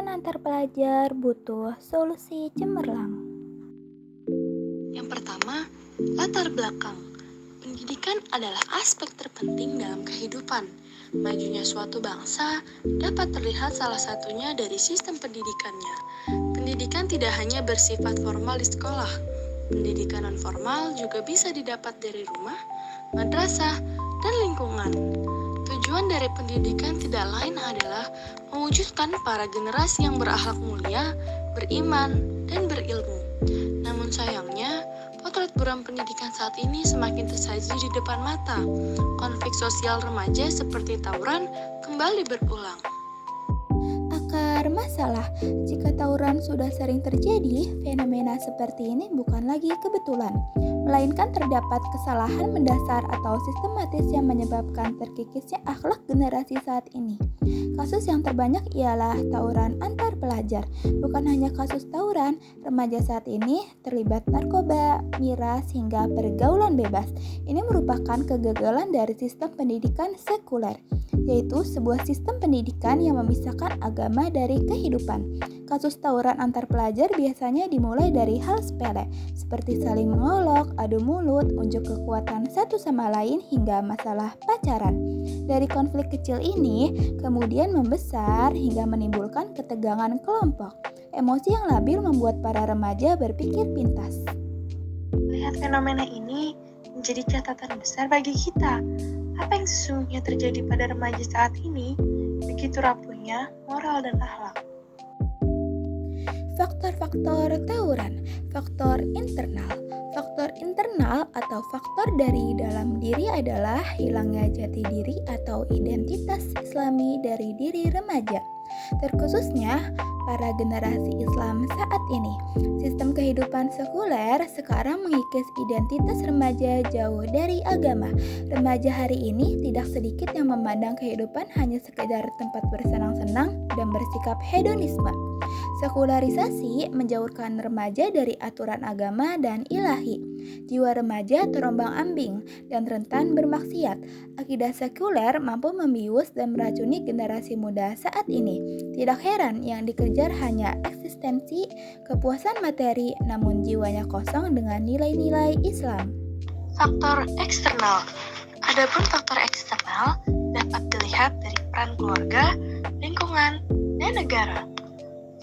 tawuran antar pelajar butuh solusi cemerlang. Yang pertama, latar belakang. Pendidikan adalah aspek terpenting dalam kehidupan. Majunya suatu bangsa dapat terlihat salah satunya dari sistem pendidikannya. Pendidikan tidak hanya bersifat formal di sekolah. Pendidikan non-formal juga bisa didapat dari rumah, madrasah, dan lingkungan. Tujuan dari pendidikan tidak lain adalah mewujudkan para generasi yang berakhlak mulia, beriman, dan berilmu. Namun sayangnya, potret buram pendidikan saat ini semakin tersaji di depan mata. Konflik sosial remaja seperti tawuran kembali berulang. Akar masalah, jika tawuran sudah sering terjadi, fenomena seperti ini bukan lagi kebetulan, melainkan terdapat kesalahan mendasar atau sistematis yang menyebabkan terkikisnya akhlak generasi saat ini. Kasus yang terbanyak ialah tawuran antar pelajar. Bukan hanya kasus tawuran, remaja saat ini terlibat narkoba, miras, hingga pergaulan bebas. Ini merupakan kegagalan dari sistem pendidikan sekuler, yaitu sebuah sistem pendidikan yang memisahkan agama dari kehidupan. Kasus tawuran antar pelajar biasanya dimulai dari hal sepele, seperti saling mengolok, adu mulut, unjuk kekuatan satu sama lain, hingga masalah pacaran. Dari konflik kecil ini, kemudian membesar hingga menimbulkan ketegangan kelompok. Emosi yang labil membuat para remaja berpikir pintas. Melihat fenomena ini menjadi catatan besar bagi kita. Apa yang sesungguhnya terjadi pada remaja saat ini? Begitu rapuhnya moral dan akhlak. Faktor-faktor tawuran, faktor internal. Faktor internal atau faktor dari dalam diri adalah hilangnya jati diri atau identitas Islami dari diri remaja, terkhususnya para generasi Islam saat ini. Sistem kehidupan sekuler sekarang mengikis identitas remaja jauh dari agama. Remaja hari ini tidak sedikit yang memandang kehidupan hanya sekedar tempat bersenang-senang dan bersikap hedonisme. Sekularisasi menjauhkan remaja dari aturan agama dan ilahi. Jiwa remaja terombang-ambing dan rentan bermaksiat. Akidah sekuler mampu membius dan meracuni generasi muda saat ini. Tidak heran yang dikejar hanya eksistensi, kepuasan materi, namun jiwanya kosong dengan nilai-nilai Islam. Faktor eksternal. Adapun faktor eksternal dapat dilihat dari peran keluarga, lingkungan, dan negara.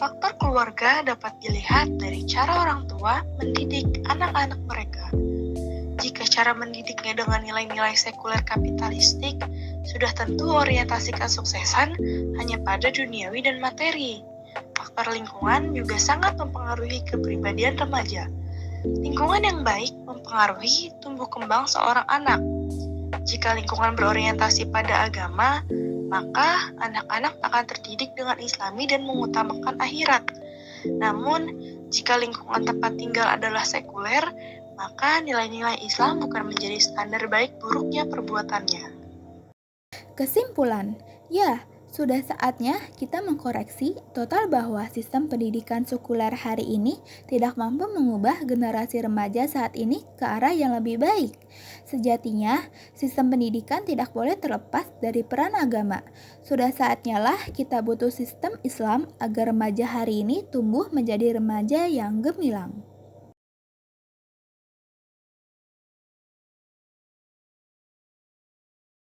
Faktor keluarga dapat dilihat dari cara orang tua mendidik anak-anak mereka. Jika cara mendidiknya dengan nilai-nilai sekuler kapitalistik, sudah tentu orientasi kesuksesan hanya pada duniawi dan materi. Faktor lingkungan juga sangat mempengaruhi kepribadian remaja. Lingkungan yang baik mempengaruhi tumbuh kembang seorang anak. Jika lingkungan berorientasi pada agama, maka anak-anak akan terdidik dengan Islami dan mengutamakan akhirat. Namun, jika lingkungan tempat tinggal adalah sekuler, maka nilai-nilai Islam bukan menjadi standar baik buruknya perbuatannya. Kesimpulan, ya, sudah saatnya kita mengkoreksi total bahwa sistem pendidikan sekuler hari ini tidak mampu mengubah generasi remaja saat ini ke arah yang lebih baik. Sejatinya, sistem pendidikan tidak boleh terlepas dari peran agama. Sudah saatnya lah kita butuh sistem Islam agar remaja hari ini tumbuh menjadi remaja yang gemilang.